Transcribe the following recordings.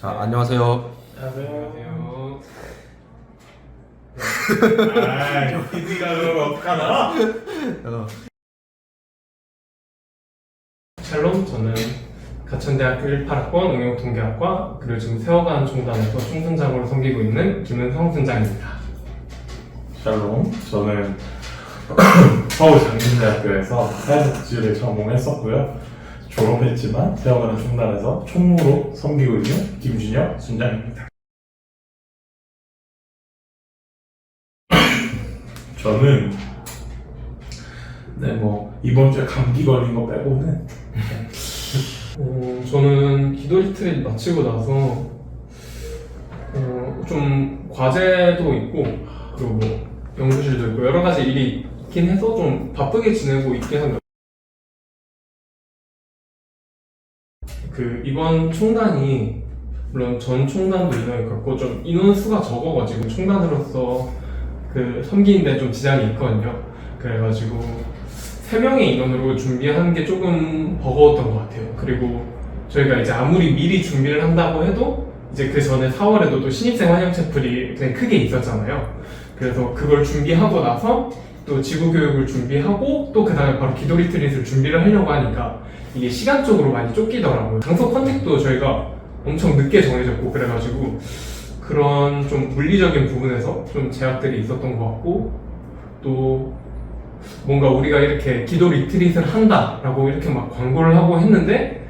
자, 안녕하세요. 안녕하세요. PD가 그러면 어떡하나? 샬롬, 저는 가천대학교 18학번 응용통계학과 그리고 지금 세워가는 총단에서 총순장으로 섬기고 있는 김은성 순장입니다. 샬롬, 저는 서울장신대학교에서 사회복지를 전공했었고요. 졸업했지만 세워가는 총단에서 총무로 섬기고 있는 김준혁 순장입니다. 저는 이번 주에 감기 걸린 거 빼고는 저는 기도 리트릿 마치고 나서 좀 과제도 있고 그리고 뭐 연구실도 있고 여러 가지 일이 있긴 해서 좀 바쁘게 지내고 있긴 합니다. 이번 총단이 물론 전 총단도 인원이 그렇고 좀 인원수가 적어가지고 총단으로서 섬기는데 좀 지장이 있거든요. 그래가지고 3명의 인원으로 준비하는 게 조금 버거웠던 것 같아요. 그리고 저희가 이제 아무리 미리 준비를 한다고 해도 이제 그 전에 4월에도 또 신입생 환영 채플이 그냥 크게 있었잖아요. 그래서 그걸 준비하고 나서 또 지구교육을 준비하고 또 그 다음에 바로 기도 리트릿을 준비를 하려고 하니까 이게 시간적으로 많이 쫓기더라고요. 장소 컨택도 저희가 엄청 늦게 정해졌고 그래가지고 그런 좀 물리적인 부분에서 좀 제약들이 있었던 것 같고 또 뭔가 우리가 이렇게 기도 리트릿을 한다라고 이렇게 막 광고를 하고 했는데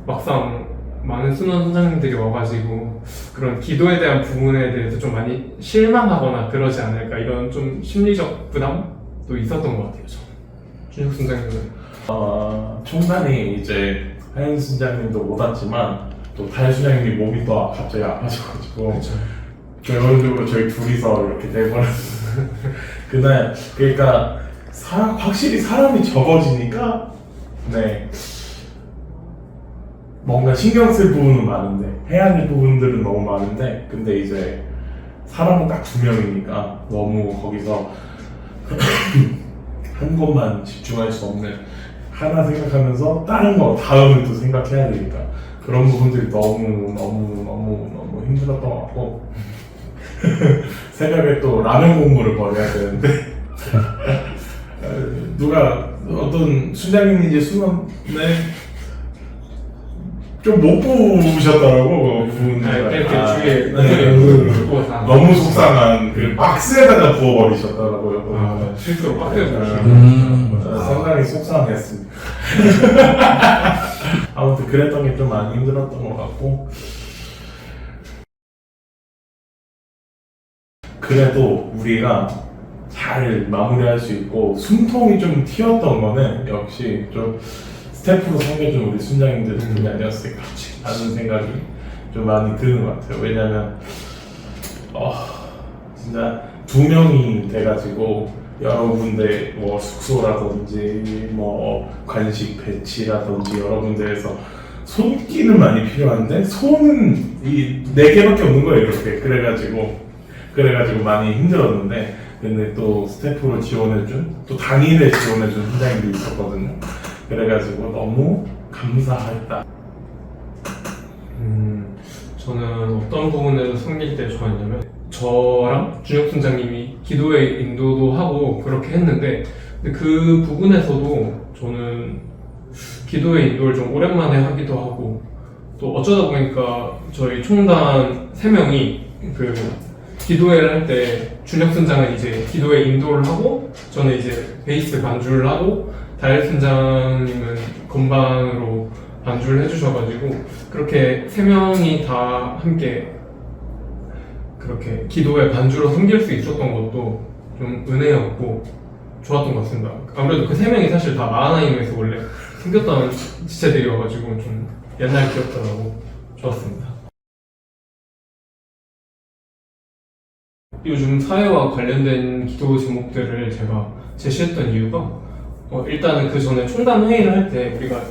막상 많은 순원 선장님들이 와가지고 그런 기도에 대한 부분에 대해서 좀 많이 실망하거나 그러지 않을까 이런 좀 심리적 부담도 있었던 것 같아요. 준혁 선장님은 총단이 이제 하연 순장님도 못 왔지만 또 달 순장님 몸이 또 갑자기 아파져가지고 결론적으로 저희 둘이서 이렇게 돼버렸어요. 그날 그러니까 확실히 사람이 적어지니까 뭔가 신경 쓸 부분은 많은데 해야 할 부분들은 너무 많은데 근데 이제 사람은 딱 2명이니까 너무 거기서 한 것만 집중할 수 없는 하나 생각하면서 다른 거 다음을 또 생각해야 되니까 그런 부분들이 너무 힘들었던 것 같고 새벽에 또 라면 공부를 벌여야 되는데 누가 어떤 순장님인지 수능에 좀 못 부으셨더라고 주위에 너무 속상한 그 박스에다가 부어버리셨더라고요. 실제로 박스에 상당히 속상했습니다. 아무튼 그랬던 게 좀 많이 힘들었던 것 같고 그래도 우리가 잘 마무리할 수 있고 숨통이 좀 튀었던 거는 역시 좀 스태프로 섬겨준 우리 순장님들 덕분이 아니었을까 하는 생각이 좀 많이 드는 것 같아요. 왜냐면 진짜 2명이 돼가지고 여러 군데 뭐 숙소라든지 뭐 간식 배치라든지 여러 군데에서 손길은 많이 필요한데 손은 이 4개밖에 없는 거예요. 이렇게 그래가지고 많이 힘들었는데 근데 또 스태프로 지원해준 또 당일에 지원해준 순장님도 있었거든요. 그래가지고 너무 감사했다. 저는 어떤 부분에서 섬길 때 좋았냐면 저랑 준혁 순장님이 기도의 인도도 하고 그렇게 했는데 근데 그 부분에서도 저는 기도의 인도를 좀 오랜만에 하기도 하고 또 어쩌다 보니까 저희 총단 3명이 기도회를 할 때 준혁 순장은 이제 기도회 인도를 하고 저는 이제 베이스 반주를 하고 달 순장님은 건반으로 반주를 해주셔가지고 그렇게 3명이 다 함께 그렇게 기도회 반주로 섬길 수 있었던 것도 좀 은혜였고 좋았던 것 같습니다. 아무래도 그 3명이 사실 다 마하나임에서 원래 섬겼던 지체들이어가지고 좀 옛날 기억도 좋았습니다. 요즘 사회와 관련된 기도 제목들을 제가 제시했던 이유가 일단은 그 전에 총단 회의를 할 때 우리가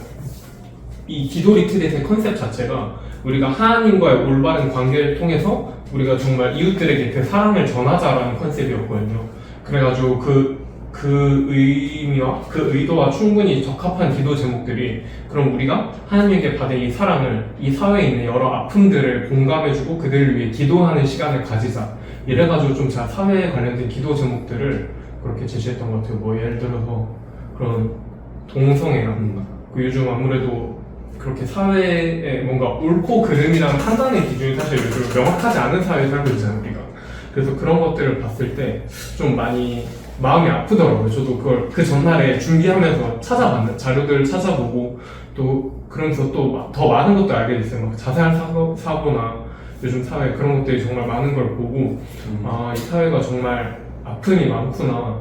이 기도 리트릿의 컨셉 자체가 우리가 하나님과의 올바른 관계를 통해서 우리가 정말 이웃들에게 그 사랑을 전하자라는 컨셉이었거든요. 그래가지고 그 그 의미와 그 의도와 충분히 적합한 기도 제목들이 그럼 우리가 하나님에게 받은 이 사랑을 이 사회에 있는 여러 아픔들을 공감해주고 그들을 위해 기도하는 시간을 가지자 이래가지고 좀 제가 사회에 관련된 기도 제목들을 그렇게 제시했던 것 같아요. 뭐 예를 들어서 그런 동성애랑 그 요즘 아무래도 그렇게 사회에 뭔가 옳고 그름이라는 판단의 기준이 사실 요즘 명확하지 않은 사회에 살고 있잖아요 우리가. 그래서 그런 것들을 봤을 때 좀 많이 마음이 아프더라고요. 저도 그걸 그 전날에 준비하면서 찾아봤는 자료들을 찾아보고 또 그러면서 또 더 많은 것도 알게 됐어요. 막 자살 사고나 요즘 사회 그런 것들이 정말 많은 걸 보고 아, 이 사회가 정말 아픔이 많구나.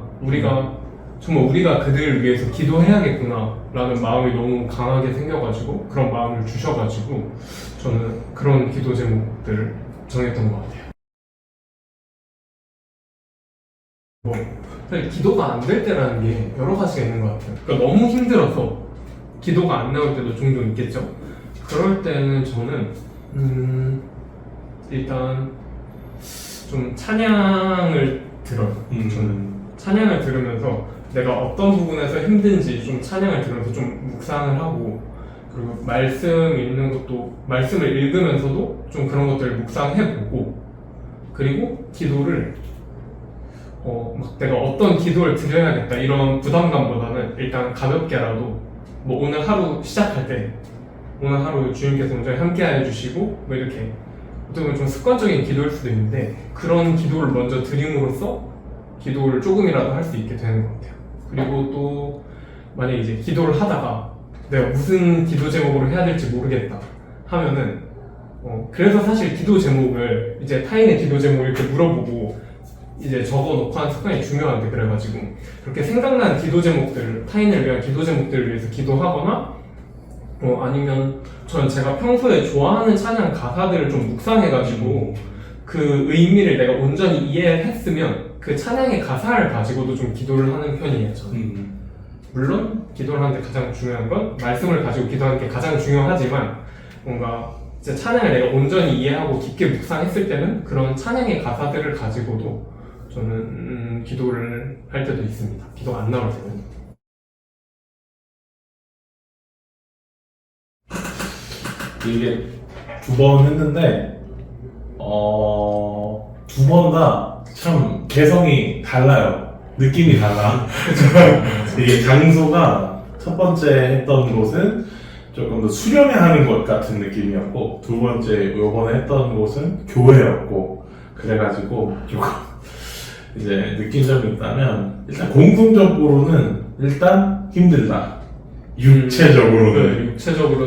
정말 우리가 그들을 위해서 기도해야겠구나 라는 마음이 너무 강하게 생겨가지고 그런 마음을 주셔가지고 저는 그런 기도 제목들을 정했던 것 같아요. 뭐 사실 기도가 안 될 때라는 게 여러 가지가 있는 것 같아요. 그러니까 너무 힘들어서 기도가 안 나올 때도 종종 있겠죠. 그럴 때는 저는 일단 좀 찬양을 들어요. 저는 찬양을 들으면서 내가 어떤 부분에서 힘든지 좀 찬양을 들으면서 좀 묵상을 하고 그리고 말씀을 읽으면서도 좀 그런 것들을 묵상해보고 그리고 기도를 막 내가 어떤 기도를 드려야겠다 이런 부담감보다는 일단 가볍게라도 뭐 오늘 하루 시작할 때 오늘 하루 주님께서 온전히 함께 해주시고 뭐 이렇게 어떻게 보면 좀 습관적인 기도일 수도 있는데 그런 기도를 먼저 드림으로써 기도를 조금이라도 할 수 있게 되는 것 같아요. 그리고 또 만약에 이제 기도를 하다가 내가 무슨 기도 제목으로 해야 될지 모르겠다 하면은 그래서 사실 기도 제목을 이제 타인의 기도 제목을 이렇게 물어보고 이제 적어놓고 하는 습관이 중요한데 그래가지고 그렇게 생각나는 기도 제목들을 타인을 위한 기도 제목들을 위해서 기도하거나 아니면 제가 평소에 좋아하는 찬양 가사들을 좀 묵상해가지고 그 의미를 내가 온전히 이해했으면 그 찬양의 가사를 가지고도 좀 기도를 하는 편이에요 저는. 물론 기도를 하는데 가장 중요한 건 말씀을 가지고 기도하는 게 가장 중요하지만 뭔가 이제 찬양을 내가 온전히 이해하고 깊게 묵상했을 때는 그런 찬양의 가사들을 가지고도 저는 기도를 할 때도 있습니다. 기도가 안 나올 때는. 이게 2번 했는데 두 번 다 참 개성이 달라요. 느낌이 달라. 이게 장소가 첫 번째 했던 곳은 조금 더 수련회 하는 것 같은 느낌이었고 두 번째 요번에 했던 곳은 교회였고 그래가지고 조금 이제 느낀 점이 있다면 일단 공통적으로는 일단 힘들다. 육체적으로는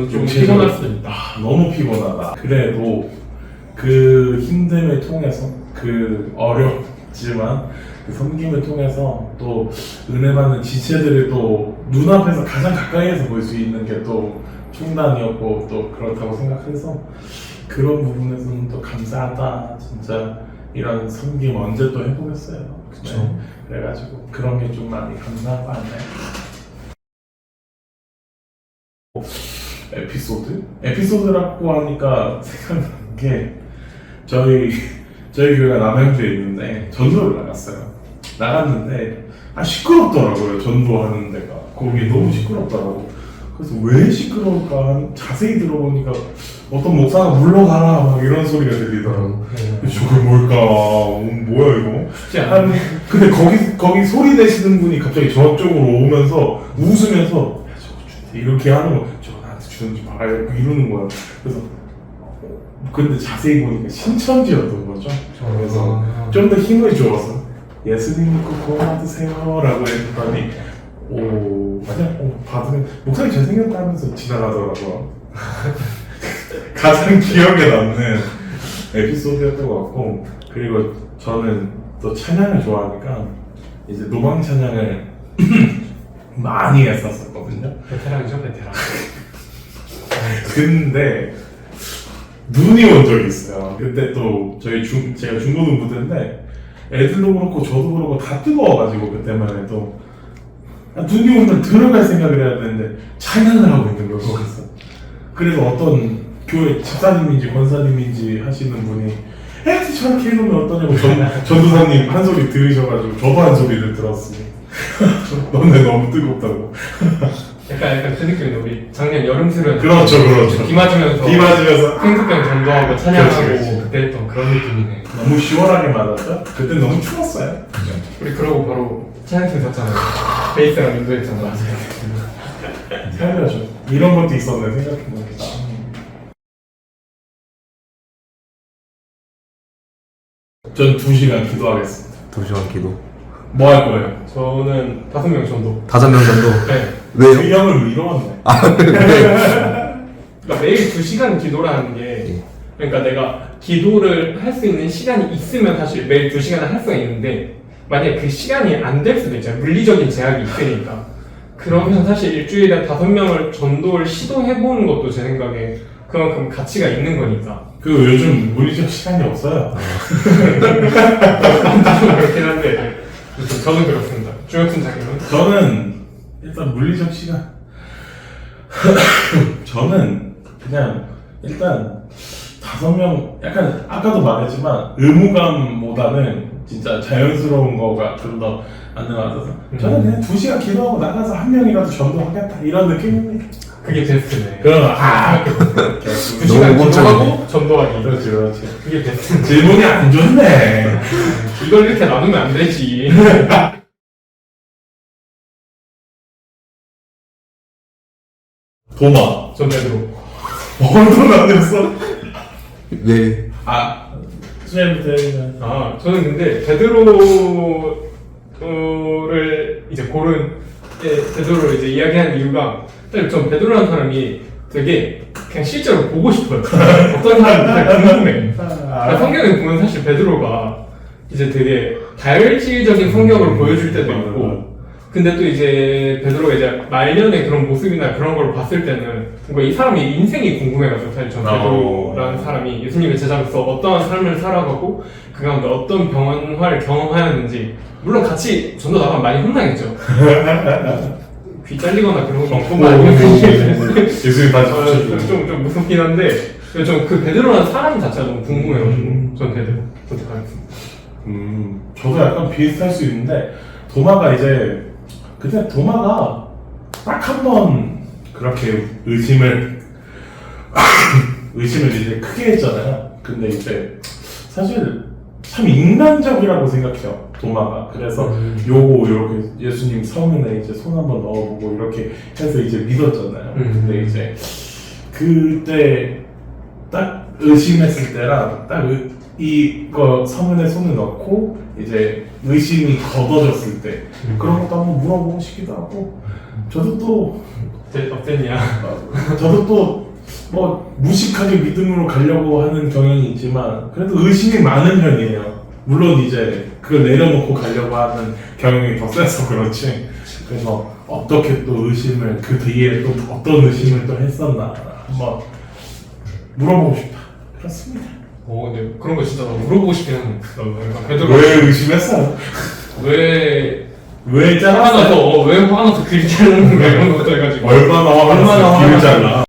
좀 피곤할 수도 있다. 너무 피곤하다. 그래도 그 힘듦을 통해서 그 어렵지만 그 섬김을 통해서 또 은혜 받는 지체들을 또 눈앞에서 가장 가까이에서 볼 수 있는 게 또 충당이었고 또 그렇다고 생각해서 그런 부분에서는 또 감사하다. 진짜 이런 섬김 언제 또 해보겠어요. 그쵸. 네. 그래가지고 그런 게 좀 많이 감사하고 않나요? 에피소드라고 하니까 생각나는 게 저희 교회가 남양주에 있는데 전도를 나갔는데 시끄럽더라고요. 전도하는 데가 거기 너무 시끄럽더라고. 그래서 왜 시끄러울까 자세히 들어보니까 어떤 목사가 물러가라 막 이런 소리가 들리더라고. 저게 뭘까? 뭐야 이거? 근데 거기 소리 내시는 분이 갑자기 저쪽으로 오면서 웃으면서 이렇게 하는 거, 저거 나한테 주는지 봐야 이러는 거야. 그래서 근데 자세히 보니까 신천지였던 거죠. 그래서 좀 더 힘을 주어서 예수님 믿고 구원받으세요 라고 했더니 맞아? 받으면 목사님 잘생겼다 하면서 지나가더라고요. 가장 기억에 남는 에피소드였던 것 같고 그리고 저는 또 찬양을 좋아하니까 이제 노방 찬양을 많이 했었거든요. 베테랑이죠, 베테랑. 근데 눈이 온 적이 있어요. 그때 또 제가 중고등부대인데 애들도 그렇고 저도 그렇고 다 뜨거워가지고 그때만 해도 눈이 오면 들어갈 생각을 해야 되는데 찬양을 하고 있는 거예요 거기서. 그래서 어떤 교회 집사님인지 권사님인지 하시는 분이 저렇게 해놓으면 어떠냐고 전도사님 한 소리 들으셔가지고 저도 한 소리를 들었으니 너네 너무 뜨겁다고. 약간 그 느낌인데 우리 작년 여름 수련 그렇죠. 비 맞으면서 비 맞으면서 생수병 전도하고 찬양하고 그렇지. 그때 했던 그런 느낌이네. 너무 시원하게 맞았죠? 그때 너무 추웠어요. 우리 그러고 바로 찬양팀 샀잖아요. 베이스랑 인도했잖아. 맞아요. 살려줘. 이런 것도 있었네 생각해보니까. 전 2시간 기도하겠습니다. 2시간 기도. 뭐 할 거예요? 저는 5명 정도. 5명 정도. 네. 왜요? 균형을 이뤄왔네. 그러니까 매일 2시간 기도라는 게 그러니까 내가 기도를 할 수 있는 시간이 있으면 사실 매일 2시간을 할 수가 있는데 만약에 그 시간이 안 될 수도 있잖아요. 물리적인 제약이 있으니까. 그러면 사실 일주일에 5명을 전도를 시도해보는 것도 제 생각에 그만큼 가치가 있는 거니까. 그 요즘 물리적 시간이 없어요. 좀 그렇긴 한데 저는 그렇습니다. 주혁 팀장님은? 저는 일단 물리적 시간. 저는 그냥 일단 5명 약간 아까도 말했지만 의무감보다는 진짜 자연스러운 거가 좀 더 맞는 것 같아서 저는 그냥 2시간 기도하고 나가서 1명이라도 전도하겠다 이런 느낌입니다. 그게 베스트네. 그럼 2시간 너무 기도하고 전도하기. 그렇지. 그게 베스트. 질문이 안 좋네. 이걸 이렇게 나누면 안 되지. 도마. 전 베드로. 뭘도 나눴어? 네. 수행부터 해주세요. 저는 근데 베드로를 이제 베드로를 이제 이야기하는 이유가 사실 전 베드로라는 사람이 되게 그냥 실제로 보고 싶어요. 어떤 사람인지 궁금해. 성경에 보면 사실 베드로가 이제 되게 다혈질적인 성격을 보여줄 때도 있고, 근데 또 이제 베드로가 이제 말년의 그런 모습이나 그런 걸 봤을 때는 뭔가 이 사람의 인생이 궁금해가지고 사실 전 베드로라는 사람이 예수님의 제자로서 어떠한 삶을 살아가고 그 가운데 어떤 변화를 경험하였는지, 물론 같이 전도 나가면 많이 혼나겠죠. 귀 잘리거나 그런 거 없고 예수님 다시 붙여주고. 좀 무섭긴 한데 좀 그 베드로라는 사람 자체가 너무 궁금해가지고 전 베드로 선택하겠습니다. 저도 약간 비슷할 수 있는데 도마가 이제 그때 도마가 딱 한 번 그렇게 의심을 이제 크게 했잖아요. 근데 이제 사실 참 인간적이라고 생각해요, 도마가. 그래서 요거 이렇게 예수님 성은에 이제 손 한번 넣어보고 이렇게 해서 이제 믿었잖아요. 근데 이제 그때 딱 의심했을 때랑 딱 이거 성은에 손을 넣고 이제 의심이 걷어졌을 때 그런 것도 한번 물어보고 싶기도 하고, 저도 또 어땠냐? 또 뭐 무식하게 믿음으로 가려고 하는 경향이 있지만 그래도 의심이 많은 편이에요. 물론 이제 그걸 내려놓고 가려고 하는 경향이 더 세서 그렇지. 그래서 어떻게 또 의심을 그 뒤에 또 어떤 의심을 또 했었나 한번 물어보고 싶다. 그렇습니다. 근데 그런 거 진짜 물어보고 싶긴 한데 베드로 왜 의심했어요? 왜 잘랐어요? 화가 나서 글 자르는 거 이런 것도 해가지고 얼마나 얼마나 화가 화가 났어요?